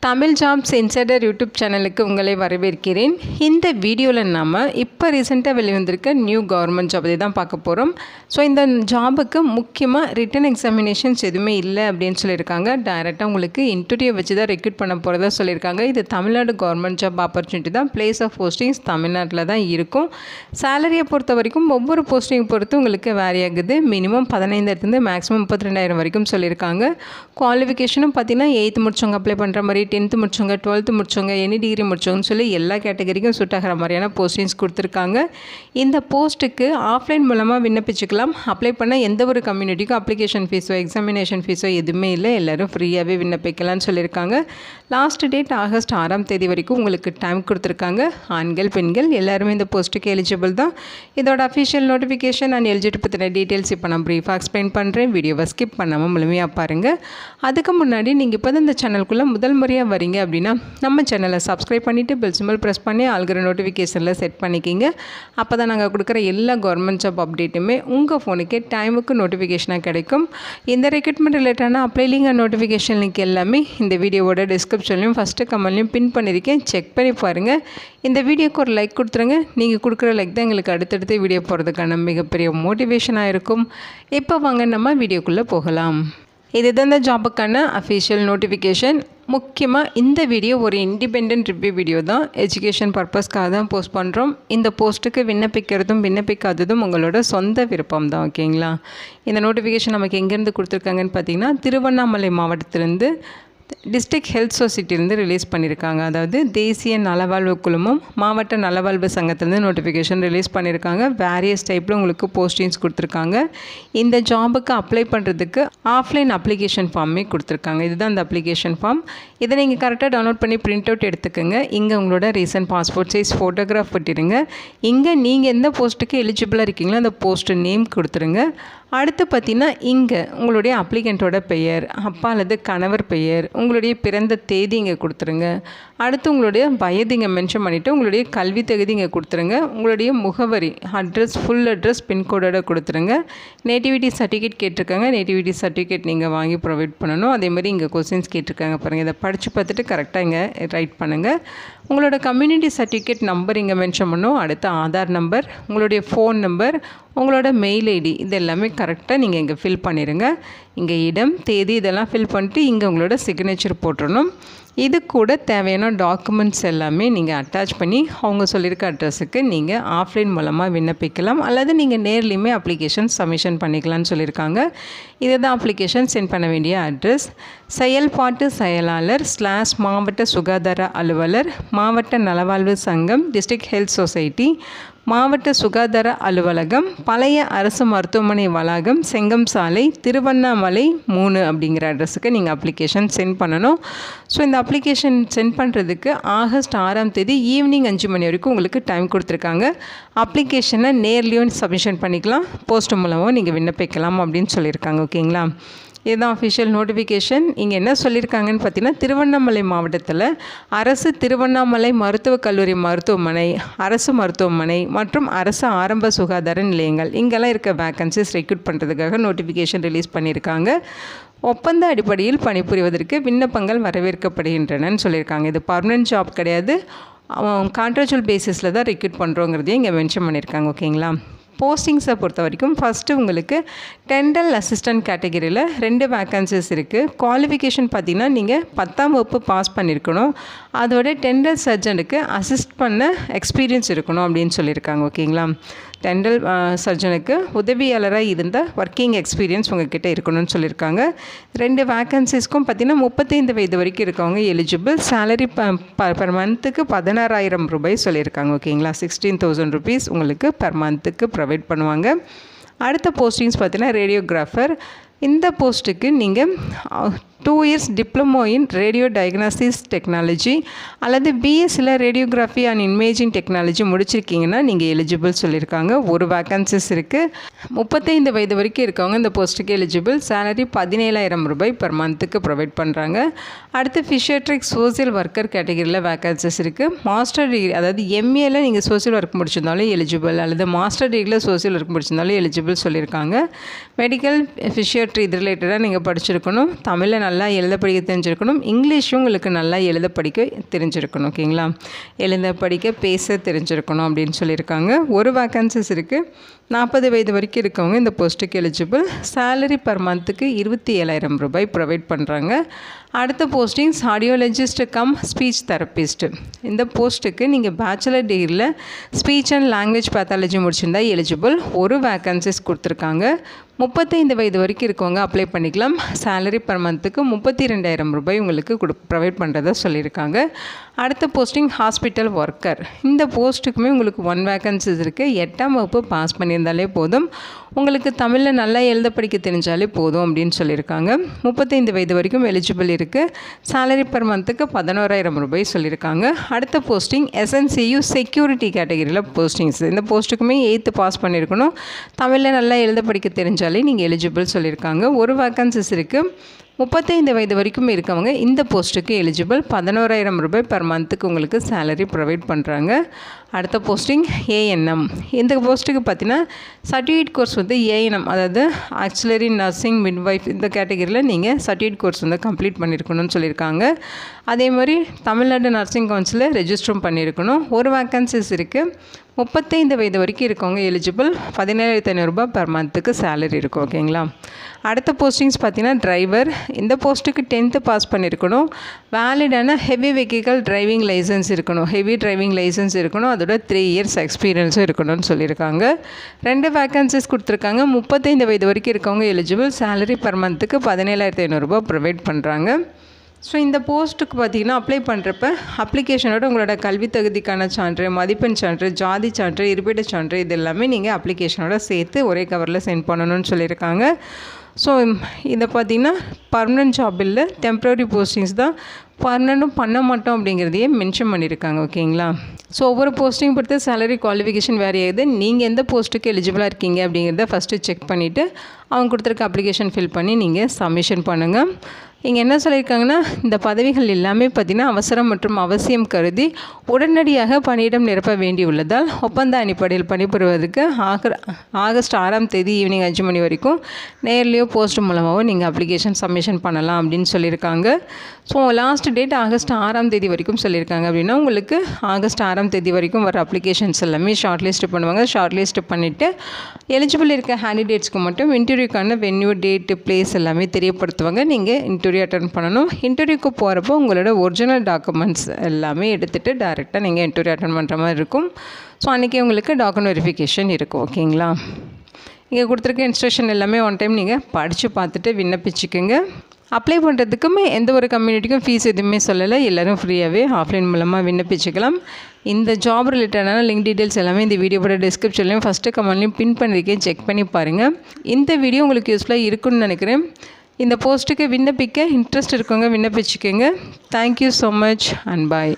Tamil jobs insider YouTube சேனலுக்கு உங்களை வரவேற்கிறேன். இந்த வீடியோவில் நாம் இப்போ ரீசெண்டாக வெளிவந்திருக்க நியூ கவர்மெண்ட் ஜாப் இதை தான் பார்க்க போகிறோம். ஸோ இந்த ஜாபுக்கு முக்கியமாக ரிட்டன் எக்ஸாமினேஷன்ஸ் எதுவுமே இல்லை அப்படின்னு சொல்லியிருக்காங்க. டைரெக்டாக உங்களுக்கு இன்டர்வியூ வச்சு தான் ரெக்ரூட் பண்ண போகிறதா சொல்லியிருக்காங்க. இது தமிழ்நாடு கவர்மெண்ட் ஜாப் ஆப்பர்ச்சுனிட்டி தான். பிளேஸ் ஆஃப் போஸ்டிங்ஸ் தமிழ்நாட்டில் தான் இருக்கும். சேலரியை பொறுத்த வரைக்கும் ஒவ்வொரு போஸ்டிங் பொறுத்து உங்களுக்கு வேரி ஆகுது. மினிமம் 15,000 மேக்ஸிமம் 32,000 வரைக்கும் சொல்லியிருக்காங்க. குவாலிஃபிகேஷனும் பார்த்திங்கன்னா 8th முடிச்சவங்க அப்ளை பண்ணுற மாதிரி, 10th முடிச்சவங்க, 12th முடிச்சவங்க, எனி டிகிரி முடிச்சவங்கன்னு சொல்லி எல்லா கேட்டகரிக்கும் சூட் ஆகிற மாதிரியான போஸ்டிங்ஸ் கொடுத்துருக்காங்க. இந்த போஸ்ட்டுக்கு ஆஃப்லைன் மூலமாக விண்ணப்பிச்சுக்கலாம். அப்ளை பண்ண எந்த ஒரு கம்யூனிட்டிக்கும் அப்ளிகேஷன் ஃபீஸோ எக்ஸாமினேஷன் ஃபீஸோ எதுவுமே இல்லை. எல்லோரும் ஃப்ரீயாகவே விண்ணப்பிக்கலாம்னு சொல்லியிருக்காங்க. லாஸ்ட் டேட் ஆகஸ்ட் 6 வரைக்கும் உங்களுக்கு டைம் கொடுத்துருக்காங்க. ஆண்கள் பெண்கள் எல்லாருமே இந்த போஸ்ட்டுக்கு எலிஜிபிள் தான். இதோட அஃபிஷியல் நோட்டிஃபிகேஷன் அண்ட் எலிஜிபிலிட்டி பற்றின டீட்டெயில்ஸ் இப்போ நான் ப்ரீஃபாக எக்ஸ்பிளைன் பண்ணுறேன். வீடியோவை ஸ்கிப் பண்ணாமல் முழுமையாக பாருங்கள். அதுக்கு முன்னாடி நீங்கள் இப்போ தான் இந்த சேனலுக்குள்ளே முதல் முறையாக வரீங்க அப்படின்னா நம்ம சேனலை சப்ஸ்கிரைப் பண்ணிவிட்டு பெல் சிம்பல் ப்ரெஸ் பண்ணி ஆல்கிற நோட்டிஃபிகேஷனில் செட் பண்ணிக்கிங்க. அப்போ தான் நாங்கள் கொடுக்குற எல்லா கவர்மெண்ட் ஜாப் அப்டேட்டுமே உங்கள் ஃபோனுக்கே டைமுக்கு நோட்டிஃபிகேஷனாக கிடைக்கும். இந்த ரெக்ரூட்மெண்ட் ரிலேட்டான apply link and notification link எல்லாமே இந்த வீடியோவோட டிஸ்கிரிப்ஷன்லையும் ஃபஸ்ட்டு கமெண்ட்லையும் பின் பண்ணியிருக்கேன். செக் பண்ணி பாருங்கள். இந்த வீடியோக்கு ஒரு லைக் கொடுத்துருங்க. நீங்கள் கொடுக்குற லைக் தான் எங்களுக்கு அடுத்தடுத்து வீடியோ போகிறதுக்கான மிகப்பெரிய மோட்டிவேஷனாக இருக்கும். இப்போ வாங்க நம்ம வீடியோக்குள்ளே போகலாம். இதுதான் இந்த ஜாபுக்கான அஃபிஷியல் நோட்டிஃபிகேஷன். முக்கியமாக இந்த வீடியோ ஒரு இண்டிபெண்ட் ரிவ்யூ வீடியோ தான். எஜுகேஷன் பர்பஸ்க்காக தான் போஸ்ட் பண்ணுறோம். இந்த போஸ்ட்டுக்கு விண்ணப்பிக்கிறதும் விண்ணப்பிக்காததும் உங்களோட சொந்த விருப்பம் தான். ஓகேங்களா? இந்த நோட்டிஃபிகேஷன் நமக்கு எங்கேருந்து கொடுத்துருக்காங்கன்னு பார்த்தீங்கன்னா திருவண்ணாமலை மாவட்டத்திலேருந்து டிஸ்ட்ரிக்ட் ஹெல்த் சொசைட்டிலேருந்து ரிலீஸ் பண்ணியிருக்காங்க. அதாவது தேசிய நலவாழ்வு குழுமம் மாவட்ட நலவாழ்வு சங்கத்திலேருந்து நோட்டிஃபிகேஷன் ரிலீஸ் பண்ணியிருக்காங்க. வேரியஸ் டைப்பில் உங்களுக்கு போஸ்டிங்ஸ் கொடுத்துருக்காங்க. இந்த ஜாபுக்கு அப்ளை பண்ணுறதுக்கு ஆஃப்லைன் அப்ளிகேஷன் ஃபார்மே கொடுத்துருக்காங்க. இதுதான் அந்த அப்ளிகேஷன் ஃபார்ம். இதை நீங்கள் கரெக்டாக டவுன்லோட் பண்ணி பிரிண்ட் அவுட் எடுத்துக்கோங்க. இங்கே உங்களோட ரீசன்ட் பாஸ்போர்ட் சைஸ் ஃபோட்டோகிராஃப் விட்டுருங்க. இங்கே நீங்கள் எந்த போஸ்ட்டுக்கு எலிஜிபிளாக இருக்கீங்களோ அந்த போஸ்ட்டு நேம் கொடுத்துருங்க. அடுத்து பார்த்திங்கன்னா இங்கே உங்களுடைய அப்ளிகண்ட்டோட பெயர், அப்பா அல்லது கணவர் பெயர், உங்களுடைய பிறந்த தேதி இங்கே கொடுத்துருங்க. அடுத்து உங்களுடைய வயது இங்கே மென்ஷன் பண்ணிவிட்டு உங்களுடைய கல்வி தகுதி இங்கே கொடுத்துருங்க. உங்களுடைய முகவரி அட்ரஸ், ஃபுல் அட்ரஸ், பின்கோடோட கொடுத்துருங்க. நேட்டிவிட்டி சர்டிஃபிகேட் கேட்டிருக்காங்க. நேட்டிவிட்டி சர்டிஃபிகேட் நீங்கள் வாங்கி ப்ரொவைட் பண்ணணும். அதேமாதிரி இங்கே கொஸ்டின்ஸ் கேட்டிருக்காங்க பாருங்கள். இதை படித்து பார்த்துட்டு கரெக்டாக இங்கே ரைட் பண்ணுங்கள். உங்களோட கம்யூனிட்டி சர்டிஃபிகேட் நம்பர் இங்கே மென்ஷன் பண்ணணும். அடுத்து ஆதார் நம்பர், உங்களுடைய ஃபோன் நம்பர், உங்களோட மெயில் ஐடி இது எல்லாமே கரெக்டாக நீங்கள் இங்கே ஃபில் பண்ணிடுங்க. இங்கே இடம், தேதி இதெல்லாம் ஃபில் பண்ணிட்டு இங்கே உங்களோட சிக்னேச்சர் போட்டுடணும். இது கூட தேவையான டாக்குமெண்ட்ஸ் எல்லாமே நீங்கள் அட்டாச் பண்ணி அவங்க சொல்லியிருக்க அட்ரஸுக்கு நீங்கள் ஆஃப்லைன் மூலமாக விண்ணப்பிக்கலாம். அல்லது நீங்கள் நேர்லேயுமே அப்ளிகேஷன் சப்மிஷன் பண்ணிக்கலாம்னு சொல்லியிருக்காங்க. இதை தான் அப்ளிகேஷன் சென்ட் பண்ண வேண்டிய அட்ரஸ். செயல்பாட்டு செயலாளர் / மாவட்ட சுகாதார அலுவலர், மாவட்ட நலவாழ்வு சங்கம், டிஸ்ட்ரிக்ட் ஹெல்த் சொசைட்டி, மாவட்ட சுகாதார அலுவலகம், பழைய அரசு மருத்துவமனை வளாகம், செங்கம் சாலை, திருவண்ணாமலை 3 அப்படிங்கிற அட்ரஸுக்கு நீங்கள் அப்ளிகேஷன் சென்ட் பண்ணணும். ஸோ இந்த அப்ளிகேஷன் சென்ட் பண்ணுறதுக்கு ஆகஸ்ட் 6 ஈவினிங் 5 மணி வரைக்கும் உங்களுக்கு டைம் கொடுத்துருக்காங்க. அப்ளிகேஷனை நேர்லேயும் சப்மிஷன் பண்ணிக்கலாம், போஸ்ட் மூலமாக நீங்கள் விண்ணப்பிக்கலாம் அப்படின்னு சொல்லியிருக்காங்க. ஓகேங்களா? இதுதான் அஃபிஷியல் நோட்டிஃபிகேஷன். இங்கே என்ன சொல்லியிருக்காங்கன்னு பார்த்தீங்கன்னா திருவண்ணாமலை மாவட்டத்தில் அரசு திருவண்ணாமலை மருத்துவக் கல்லூரி மருத்துவமனை, அரசு மருத்துவமனை மற்றும் அரசு ஆரம்ப சுகாதார நிலையங்கள் இங்கெல்லாம் இருக்க வேக்கன்சிஸ் ரெக்ரூட் பண்ணுறதுக்காக நோட்டிஃபிகேஷன் ரிலீஸ் பண்ணியிருக்காங்க. ஒப்பந்த அடிப்படையில் பணிபுரிவதற்கு விண்ணப்பங்கள் வரவேற்கப்படுகின்றனன்னு சொல்லியிருக்காங்க. இது பர்மனன்ட் ஜாப் கிடையாது, கான்ட்ராக்சுவல் பேசிஸில் தான் ரெக்ரூட் பண்ணுறோங்கிறதையும் இங்கே மென்ஷன் பண்ணியிருக்காங்க. ஓகேங்களா? போஸ்டிங்ஸை பொறுத்த வரைக்கும் ஃபஸ்ட்டு உங்களுக்கு டென்டல் அசிஸ்டன்ட் கேட்டகரியில் 2 வேக்கன்சிஸ் இருக்குது. குவாலிஃபிகேஷன் பார்த்திங்கன்னா நீங்கள் 10ஆம் வகுப்பு பாஸ் பண்ணியிருக்கணும். அதோட டென்டல் சர்ஜனுக்கு அசிஸ்ட் பண்ண எக்ஸ்பீரியன்ஸ் இருக்கணும் அப்படின்னு சொல்லியிருக்காங்க. ஓகேங்களா? டென்டல் சர்ஜனுக்கு உதவியாளராக இருந்த ஒர்க்கிங் எக்ஸ்பீரியன்ஸ் உங்கள்கிட்ட இருக்கணும்னு சொல்லியிருக்காங்க. 2 வேக்கன்சிஸ்க்கும் பார்த்திங்கன்னா 35 வயது வரைக்கும் இருக்கவங்க எலிஜிபிள். சேலரி பர் மந்த்துக்கு 16,000 ரூபாய் சொல்லியிருக்காங்க. ஓகேங்களா? 16,000 rupees உங்களுக்கு பர் மந்த்துக்கு ப்ரொவைட் பண்ணுவாங்க. அடுத்த போஸ்டிங்ஸ் பார்த்தீங்கன்னா ரேடியோகிராஃபர். இந்த போஸ்ட்டுக்கு நீங்கள் 2 years diploma in radio diagnosis technology அல்லது பிஎஸ்சியில் ரேடியோகிராஃபி அண்ட் இமேஜிங் டெக்னாலஜி முடிச்சிருக்கீங்கன்னா நீங்கள் எலிஜிபிள் சொல்லியிருக்காங்க. 1 வேக்கன்சிஸ் இருக்குது. 35 வயது வரைக்கும் இருக்கவங்க இந்த போஸ்ட்டுக்கு எலிஜிபிள். சேலரி 17,000 ரூபாய் பர் மந்த்துக்கு ப்ரொவைட் பண்ணுறாங்க. அடுத்து ஃபிஷியோட்ரிக் சோசியல் ஒர்க்கர் கேட்டகரியில் வேக்கன்சிஸ் இருக்குது. மாஸ்டர் டிகிரி அதாவது எம்ஏல நீங்கள் சோசியல் ஒர்க் முடிச்சிருந்தாலும் எலிஜிபிள், அல்லது மாஸ்டர் டிகிரியில் சோசியல் ஒர்க் முடிச்சிருந்தாலும் எலிஜிபிள் சொல்லியிருக்காங்க. மெடிக்கல் ஃபிஷியோட்ரி இது ரிலேட்டடாக நீங்கள் படிச்சிருக்கணும். தமிழில் நல்லா எழுத படிக்க தெரிஞ்சிருக்கணும். இங்கிலீஷும் உங்களுக்கு நல்லா எழுத படிக்க தெரிஞ்சிருக்கணும். ஓகேங்களா, எழுத படிக்க பேச தெரிஞ்சிருக்கணும் அப்படின்னு சொல்லியிருக்காங்க. ஒரு வேக்கன்சிஸ் இருக்குது. 40 வயது வரைக்கும் இருக்கவங்க இந்த போஸ்ட்டுக்கு எலிஜிபிள். சேலரி பர் மந்த்துக்கு 27,000 ரூபாய் ப்ரொவைட் பண்ணுறாங்க. அடுத்த postings audiologist cum speech therapist. இந்த போஸ்ட்டுக்கு நீங்கள் பேச்சுலர் டிகிரியில் ஸ்பீச் அண்ட் லாங்குவேஜ் பேத்தாலஜி முடிச்சிருந்தா எலிஜிபிள். ஒரு வேக்கன்சிஸ் கொடுத்துருக்காங்க. 35 வயது வரைக்கும் இருக்கவங்க அப்ளை பண்ணிக்கலாம். சேலரி பர் மந்த்துக்கு 32,000 ரூபாய் உங்களுக்கு ப்ரொவைட் பண்ணுறதா சொல்லியிருக்காங்க. அடுத்த போஸ்டிங் ஹாஸ்பிட்டல் ஒர்க்கர். இந்த போஸ்ட்டுக்குமே உங்களுக்கு 1 வேக்கன்சிஸ் இருக்குது. 8ஆம் வகுப்பு பாஸ் பண்ணியிருந்தாலே போதும். உங்களுக்கு தமிழில் நல்லா எழுத படிக்க தெரிஞ்சாலே போதும் அப்படின்னு சொல்லியிருக்காங்க. 35 வயது வரைக்கும் எலிஜிபிள் இருக்குது. சேலரி பர் மந்த்துக்கு 11,000 ரூபாய் சொல்லியிருக்காங்க. அடுத்த போஸ்டிங் SNCU செக்யூரிட்டி கேட்டகரியில் போஸ்டிங்ஸ். இந்த போஸ்ட்டுக்குமே 8th பாஸ் பண்ணியிருக்கணும். தமிழில் நல்லா எழுத படிக்க தெரிஞ்சாலே நீங்கள் எலிஜிபிள் சொல்லியிருக்காங்க. ஒரு வேக்கன்சிஸ் இருக்குது. 35 வயது வரைக்கும் இருக்கவங்க இந்த போஸ்ட்டுக்கு எலிஜிபிள். 11,000 ரூபாய் பர் மந்த்துக்கு உங்களுக்கு சேலரி ப்ரொவைட் பண்ணுறாங்க. அடுத்த போஸ்டிங் ANM. இந்த போஸ்ட்டுக்கு பார்த்தீங்கன்னா சர்டிஃபிகேட் கோர்ஸ் வந்து ANM, அதாவது ஆக்சிலரி நர்சிங் மிட்வைஃப், இந்த கேட்டகரியில் நீங்கள் சர்டிஃபிகேட் கோர்ஸ் வந்து கம்ப்ளீட் பண்ணியிருக்கணும்னு சொல்லியிருக்காங்க. அதே மாதிரி தமிழ்நாடு நர்சிங் கவுன்சிலில் ரெஜிஸ்டரும் பண்ணியிருக்கணும். ஒரு வேக்கன்சிஸ் இருக்குது. 35 வயது வரைக்கும் இருக்கவங்க எலிஜிபிள். 17,500 ரூபாய் பர் மந்த்துக்கு சேலரி இருக்கும். ஓகேங்களா, அடுத்த போஸ்டிங்ஸ் பார்த்தீங்கன்னா டிரைவர். இந்த போஸ்ட்டுக்கு 10th பாஸ் பண்ணியிருக்கணும். வேலிடான ஹெவி வெஹிக்கல் டிரைவிங் லைசன்ஸ் இருக்கணும். ஹெவி டிரைவிங் லைசன்ஸ் இருக்கணும். அதோட 3 இயர்ஸ் எக்ஸ்பீரியன்ஸும் இருக்கணும்னு சொல்லியிருக்காங்க. 2 வேக்கன்சிஸ் கொடுத்துருக்காங்க. 35 வயது வரைக்கும் இருக்கவங்க எலிஜிபிள். சேலரி பர் மந்த்துக்கு 17,500 ரூபாய் ப்ரொவைட் பண்ணுறாங்க. ஸோ இந்த போஸ்ட்டுக்கு பார்த்தீங்கன்னா அப்ளை பண்ணுறப்ப அப்ளிகேஷனோட உங்களோட கல்வி தகுதிக்கான சான்று, மதிப்பெண் சான்று, ஜாதி சான்று, இருப்பிட சான்று, இது எல்லாமே நீங்கள் அப்ளிகேஷனோட சேர்த்து ஒரே கவரில் சென்ட் பண்ணணும்னு சொல்லியிருக்காங்க. ஸோ இதை பார்த்திங்கன்னா பர்மனன்ட் ஜாப் இல்லை, டெம்ப்ரரி போஸ்டிங்ஸ் தான். பர்மனண்ட்டும் பண்ண மாட்டோம் அப்படிங்கிறதையே மென்ஷன் பண்ணியிருக்காங்க. ஓகேங்களா, ஸோ ஒவ்வொரு போஸ்டிங் பொறுத்து சேலரி குவாலிஃபிகேஷன் வேரி ஆகுது. நீங்கள் எந்த போஸ்ட்டுக்கு எலிஜிபிளாக இருக்கீங்க அப்படிங்கிறத ஃபஸ்ட்டு செக் பண்ணிவிட்டு அவங்க கொடுத்துருக்க அப்ளிகேஷன் ஃபில் பண்ணி நீங்கள் சப்மிஷன் பண்ணுங்கள். இங்கே என்ன சொல்லியிருக்காங்கன்னா, இந்த பதவிகள் எல்லாமே பார்த்திங்கன்னா அவசரம் மற்றும் அவசியம் கருதி உடனடியாக பணியிடம் நிரப்ப வேண்டியுள்ளதால் ஒப்பந்த அடிப்படையில் பணிபுரிவதற்கு ஆகஸ்ட் 6ஆம் தேதி ஈவினிங் 5 மணி வரைக்கும் நேர்லேயோ போஸ்ட் மூலமாகவோ நீங்கள் அப்ளிகேஷன் சப்மிஷன் பண்ணலாம் அப்படின்னு சொல்லியிருக்காங்க. ஸோ லாஸ்ட் டேட் ஆகஸ்ட் 6ஆம் தேதி வரைக்கும் சொல்லியிருக்காங்க. அப்படின்னா உங்களுக்கு ஆகஸ்ட் 6ஆம் தேதி வரைக்கும் வர அப்ளிகேஷன்ஸ் எல்லாமே ஷார்ட் லிஸ்ட் பண்ணுவாங்க. ஷார்ட் லிஸ்ட் பண்ணிவிட்டு எலிஜிபிள் இருக்க கேண்டிடேட்ஸ்க்கு மட்டும் இன்டர்வியூக்கான வென்யூ, டேட்டு, பிளேஸ் எல்லாமே தெரியப்படுத்துவாங்க. நீங்கள் இன்டர்வியூ அட்டன் பண்ணணும். இன்டர்வியூக்கு போகிறப்போ உங்களோட ஒரிஜினல் டாக்குமெண்ட்ஸ் எல்லாமே எடுத்துகிட்டு டைரெக்டாக நீங்கள் இன்டர்வியூ அட்டன் பண்ணுற மாதிரி இருக்கும். ஸோ அன்றைக்கி உங்களுக்கு டாக்குமெண்ட் வெரிஃபிகேஷன் இருக்கும். ஓகேங்களா, இங்கே கொடுத்துருக்க இன்ஸ்ட்ரக்ஷன் எல்லாமே ஒன் டைம் நீங்கள் படித்து பார்த்துட்டு விண்ணப்பிச்சுக்கோங்க. அப்ளை பண்ணுறதுக்குமே எந்த ஒரு கம்யூனிட்டிக்கும் ஃபீஸ் எதுவுமே சொல்லலை. எல்லோரும் ஃப்ரீயாகவே ஆஃப்லைன் மூலமாக விண்ணப்பிச்சுக்கலாம். இந்த ஜாப் ரிலேட்டடான லிங்க் டீட்டெயில்ஸ் எல்லாமே இந்த வீடியோவோட டிஸ்கிரிப்ஷன்லையும் ஃபஸ்ட்டு கமெண்ட்லையும் பின் பண்ணியிருக்கேன். செக் பண்ணி பாருங்கள். இந்த வீடியோ உங்களுக்கு யூஸ்ஃபுல்லாக இருக்குன்னு நினைக்கிறேன். இந்த போஸ்ட்டுக்கு விண்ணப்பிக்க இன்ட்ரெஸ்ட் இருக்கவங்க விண்ணப்பிச்சுக்கோங்க. Thank you so much and bye.